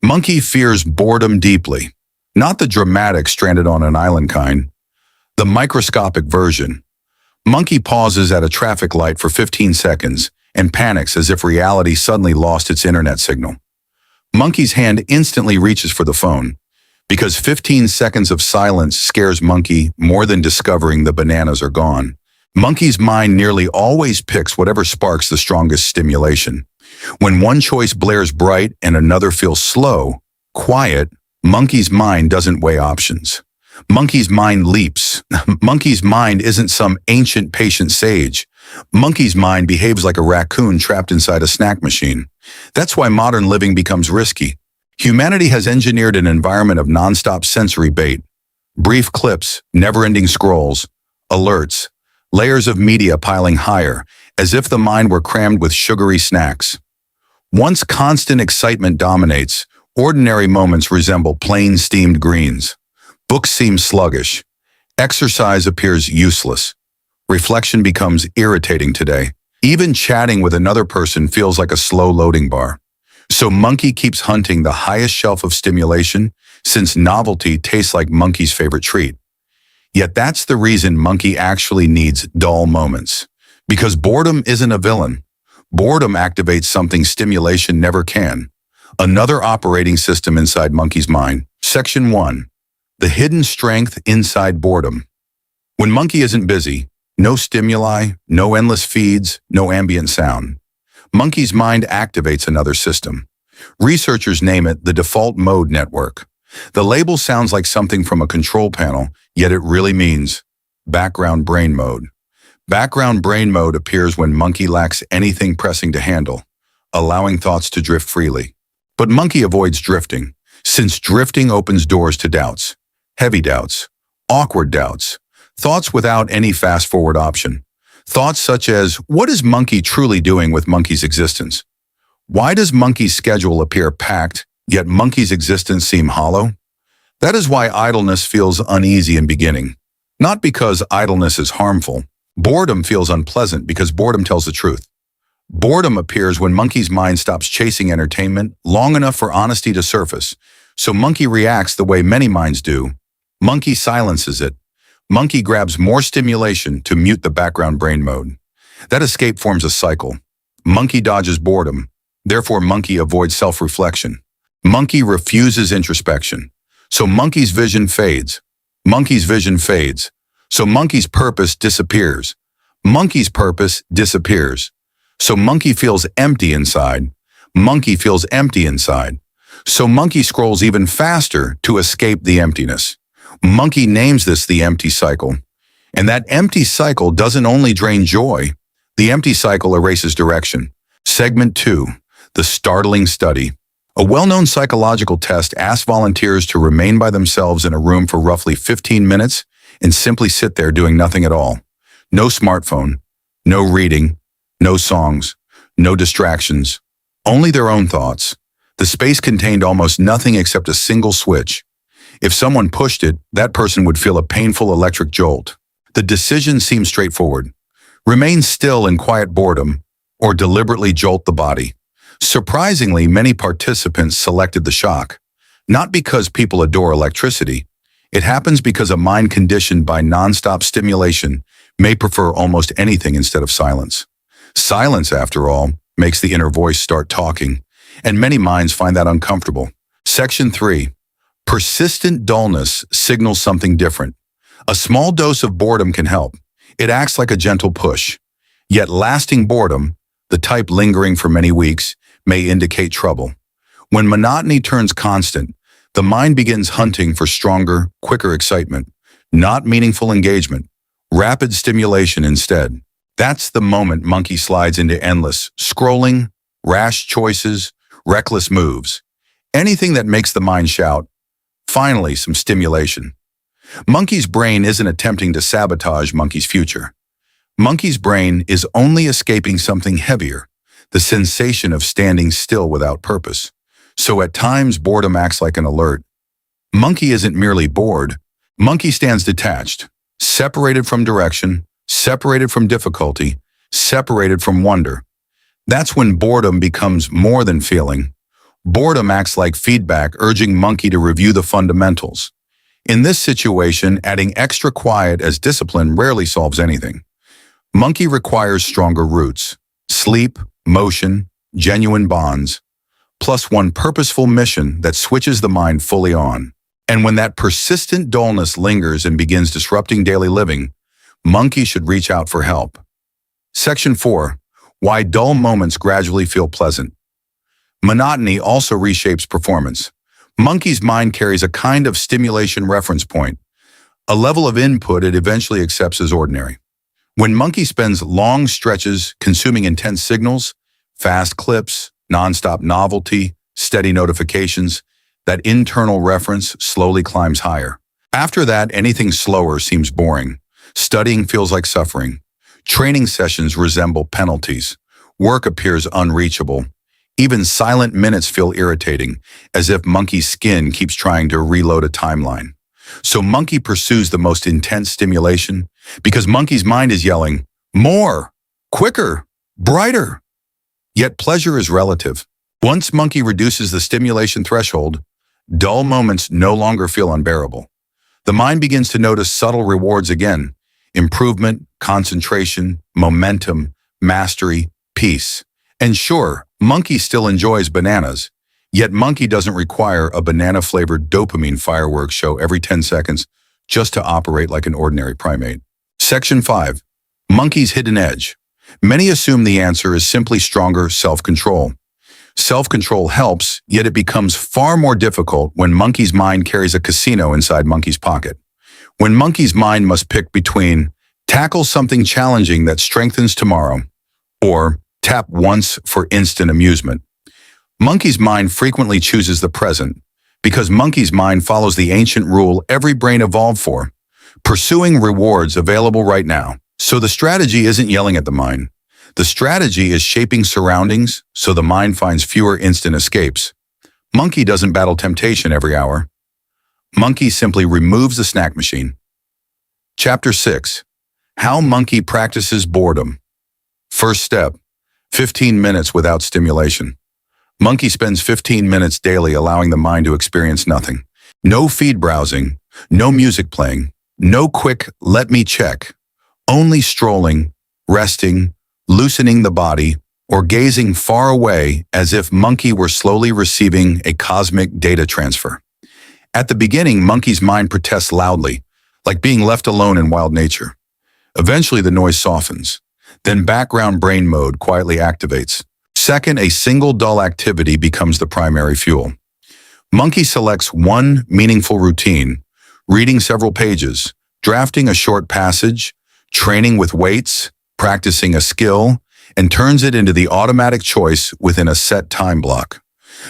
Monkey fears boredom deeply, not the dramatic stranded on an island kind, the microscopic version. Monkey pauses at a traffic light for 15 seconds and panics as if reality suddenly lost its internet signal. Monkey's hand instantly reaches for the phone, because 15 seconds of silence scares Monkey more than discovering the bananas are gone. Monkey's mind nearly always picks whatever sparks the strongest stimulation. When one choice blares bright and another feels slow, quiet, Monkey's mind doesn't weigh options. Monkey's mind leaps. Monkey's mind isn't some ancient patient sage. Monkey's mind behaves like a raccoon trapped inside a snack machine. That's why modern living becomes risky. Humanity has engineered an environment of nonstop sensory bait. Brief clips, never-ending scrolls, alerts, layers of media piling higher, as if the mind were crammed with sugary snacks. Once constant excitement dominates, ordinary moments resemble plain steamed greens. Books seem sluggish. Exercise appears useless. Reflection becomes irritating today. Even chatting with another person feels like a slow loading bar. So Monkey keeps hunting the highest shelf of stimulation, since novelty tastes like Monkey's favorite treat. Yet that's the reason Monkey actually needs dull moments. Because boredom isn't a villain. Boredom activates something stimulation never can. Another operating system inside Monkey's mind. Section 1. The hidden strength inside boredom. When Monkey isn't busy, no stimuli, no endless feeds, no ambient sound. Monkey's mind activates another system. Researchers name it the default mode network. The label sounds like something from a control panel, yet it really means background brain mode. Background brain mode appears when Monkey lacks anything pressing to handle, allowing thoughts to drift freely. But Monkey avoids drifting, since drifting opens doors to doubts, heavy doubts, awkward doubts, thoughts without any fast-forward option. Thoughts such as, what is Monkey truly doing with Monkey's existence? Why does Monkey's schedule appear packed, yet Monkey's existence seem hollow? That is why idleness feels uneasy in beginning. Not because idleness is harmful. Boredom feels unpleasant because boredom tells the truth. Boredom appears when Monkey's mind stops chasing entertainment long enough for honesty to surface. So Monkey reacts the way many minds do. Monkey silences it. Monkey grabs more stimulation to mute the background brain mode. That escape forms a cycle. Monkey dodges boredom. Therefore, Monkey avoids self-reflection. Monkey refuses introspection. So Monkey's vision fades. Monkey's vision fades. So Monkey's purpose disappears. Monkey's purpose disappears. So Monkey feels empty inside. Monkey feels empty inside. So Monkey scrolls even faster to escape the emptiness. Monkey names this the empty cycle. And that empty cycle doesn't only drain joy. The empty cycle erases direction. Segment 2. The startling study. A well-known psychological test asked volunteers to remain by themselves in a room for roughly 15 minutes and simply sit there doing nothing at all. No smartphone, no reading, no songs, no distractions, only their own thoughts. The space contained almost nothing except a single switch. If someone pushed it, that person would feel a painful electric jolt. The decision seemed straightforward. Remain still in quiet boredom, or deliberately jolt the body. Surprisingly, many participants selected the shock. Not because people adore electricity. It happens because a mind conditioned by nonstop stimulation may prefer almost anything instead of silence. Silence, after all, makes the inner voice start talking, and many minds find that uncomfortable. Section 3. Persistent dullness signals something different. A small dose of boredom can help. It acts like a gentle push. Yet lasting boredom, the type lingering for many weeks, may indicate trouble. When monotony turns constant, the mind begins hunting for stronger, quicker excitement, not meaningful engagement, rapid stimulation instead. That's the moment Monkey slides into endless scrolling, rash choices, reckless moves. Anything that makes the mind shout, finally, some stimulation. Monkey's brain isn't attempting to sabotage Monkey's future. Monkey's brain is only escaping something heavier, the sensation of standing still without purpose. So at times, boredom acts like an alert. Monkey isn't merely bored. Monkey stands detached, separated from direction, separated from difficulty, separated from wonder. That's when boredom becomes more than feeling. Boredom acts like feedback, urging monkey to review the fundamentals. In this situation, adding extra quiet as discipline rarely solves anything. Monkey requires stronger roots, sleep, motion, genuine bonds, plus one purposeful mission that switches the mind fully on. And when that persistent dullness lingers and begins disrupting daily living, monkey should reach out for help. Section 4. Why dull moments gradually feel pleasant. Monotony also reshapes performance. Monkey's mind carries a kind of stimulation reference point, a level of input it eventually accepts as ordinary. When monkey spends long stretches consuming intense signals, fast clips, nonstop novelty, steady notifications, that internal reference slowly climbs higher. After that, anything slower seems boring. Studying feels like suffering. Training sessions resemble penalties. Work appears unreachable. Even silent minutes feel irritating, as if monkey's skin keeps trying to reload a timeline. So monkey pursues the most intense stimulation because monkey's mind is yelling, more, quicker, brighter. Yet pleasure is relative. Once monkey reduces the stimulation threshold, dull moments no longer feel unbearable. The mind begins to notice subtle rewards again: improvement, concentration, momentum, mastery, peace. And sure, monkey still enjoys bananas, yet monkey doesn't require a banana-flavored dopamine fireworks show every 10 seconds just to operate like an ordinary primate. Section 5. Monkey's hidden edge. Many assume the answer is simply stronger self-control. Self-control helps, yet it becomes far more difficult when monkey's mind carries a casino inside monkey's pocket. When monkey's mind must pick between tackle something challenging that strengthens tomorrow or tap once for instant amusement. Monkey's mind frequently chooses the present because monkey's mind follows the ancient rule every brain evolved for: pursuing rewards available right now. So the strategy isn't yelling at the mind. The strategy is shaping surroundings so the mind finds fewer instant escapes. Monkey doesn't battle temptation every hour. Monkey simply removes the snack machine. Chapter 6. How monkey practices boredom. First step: 15 minutes without stimulation. Monkey spends 15 minutes daily allowing the mind to experience nothing. No feed browsing, no music playing, no quick let me check. Only strolling, resting, loosening the body, or gazing far away as if monkey were slowly receiving a cosmic data transfer. At the beginning, monkey's mind protests loudly, like being left alone in wild nature. Eventually, the noise softens. Then background brain mode quietly activates. Second, a single dull activity becomes the primary fuel. Monkey selects one meaningful routine: reading several pages, drafting a short passage, training with weights, practicing a skill, and turns it into the automatic choice within a set time block.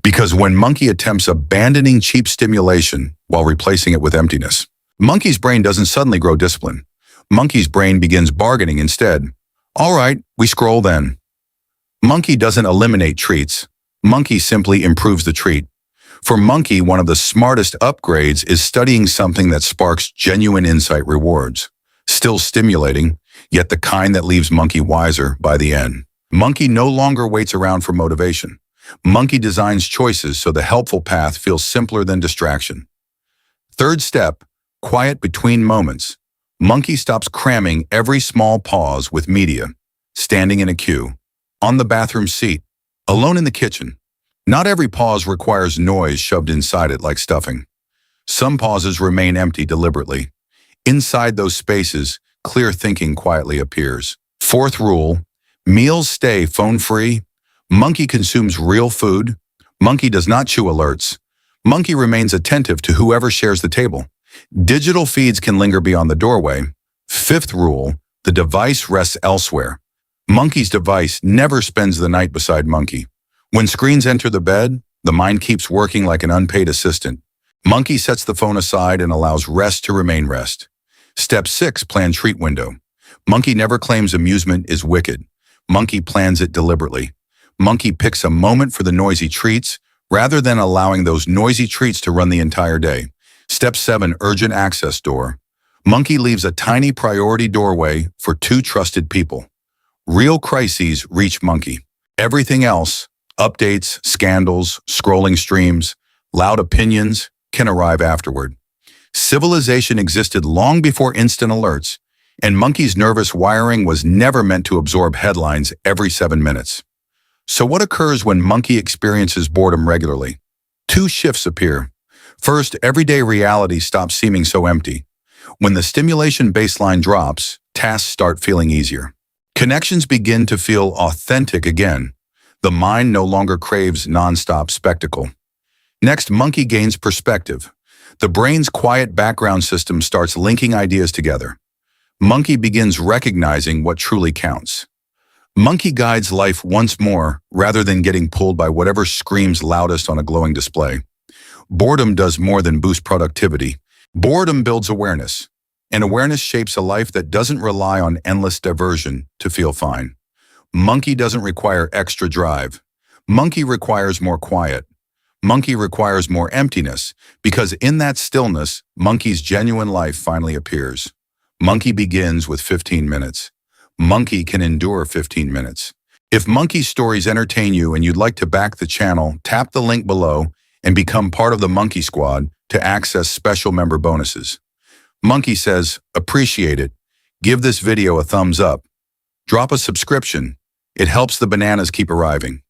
Because when monkey attempts abandoning cheap stimulation while replacing it with emptiness, monkey's brain doesn't suddenly grow discipline. Monkey's brain begins bargaining instead. All right, we scroll then. Monkey doesn't eliminate treats. Monkey simply improves the treat. For monkey, one of the smartest upgrades is studying something that sparks genuine insight rewards. Still stimulating, yet the kind that leaves monkey wiser by the end. Monkey no longer waits around for motivation. Monkey designs choices so the helpful path feels simpler than distraction. Third step: quiet between moments. Monkey stops cramming every small pause with media, standing in a queue, on the bathroom seat, alone in the kitchen. Not every pause requires noise shoved inside it like stuffing. Some pauses remain empty deliberately. Inside those spaces, clear thinking quietly appears. Fourth rule: meals stay phone-free. Monkey consumes real food. Monkey does not chew alerts. Monkey remains attentive to whoever shares the table. Digital feeds can linger beyond the doorway. Fifth rule: the device rests elsewhere. Monkey's device never spends the night beside monkey. When screens enter the bed, the mind keeps working like an unpaid assistant. Monkey sets the phone aside and allows rest to remain rest. Step 6: plan treat window. Monkey never claims amusement is wicked. Monkey plans it deliberately. Monkey picks a moment for the noisy treats rather than allowing those noisy treats to run the entire day. Step 7: urgent access door. Monkey leaves a tiny priority doorway for 2 trusted people. Real crises reach monkey. Everything else, Updates, scandals, scrolling streams, loud opinions can arrive afterward. Civilization existed long before instant alerts, and Monkey's nervous wiring was never meant to absorb headlines every 7 minutes. So what occurs when Monkey experiences boredom regularly? Two shifts appear. First, everyday reality stops seeming so empty. When the stimulation baseline drops, tasks start feeling easier. Connections begin to feel authentic again. The mind no longer craves nonstop spectacle. Next, Monkey gains perspective. The brain's quiet background system starts linking ideas together. Monkey begins recognizing what truly counts. Monkey guides life once more rather than getting pulled by whatever screams loudest on a glowing display. Boredom does more than boost productivity. Boredom builds awareness, and awareness shapes a life that doesn't rely on endless diversion to feel fine. Monkey doesn't require extra drive. Monkey requires more quiet. Monkey requires more emptiness, because in that stillness, Monkey's genuine life finally appears. Monkey begins with 15 minutes. Monkey can endure 15 minutes. If Monkey's stories entertain you and you'd like to back the channel, tap the link below and become part of the Monkey Squad to access special member bonuses. Monkey says, appreciate it. Give this video a thumbs up. Drop a subscription. It helps the bananas keep arriving.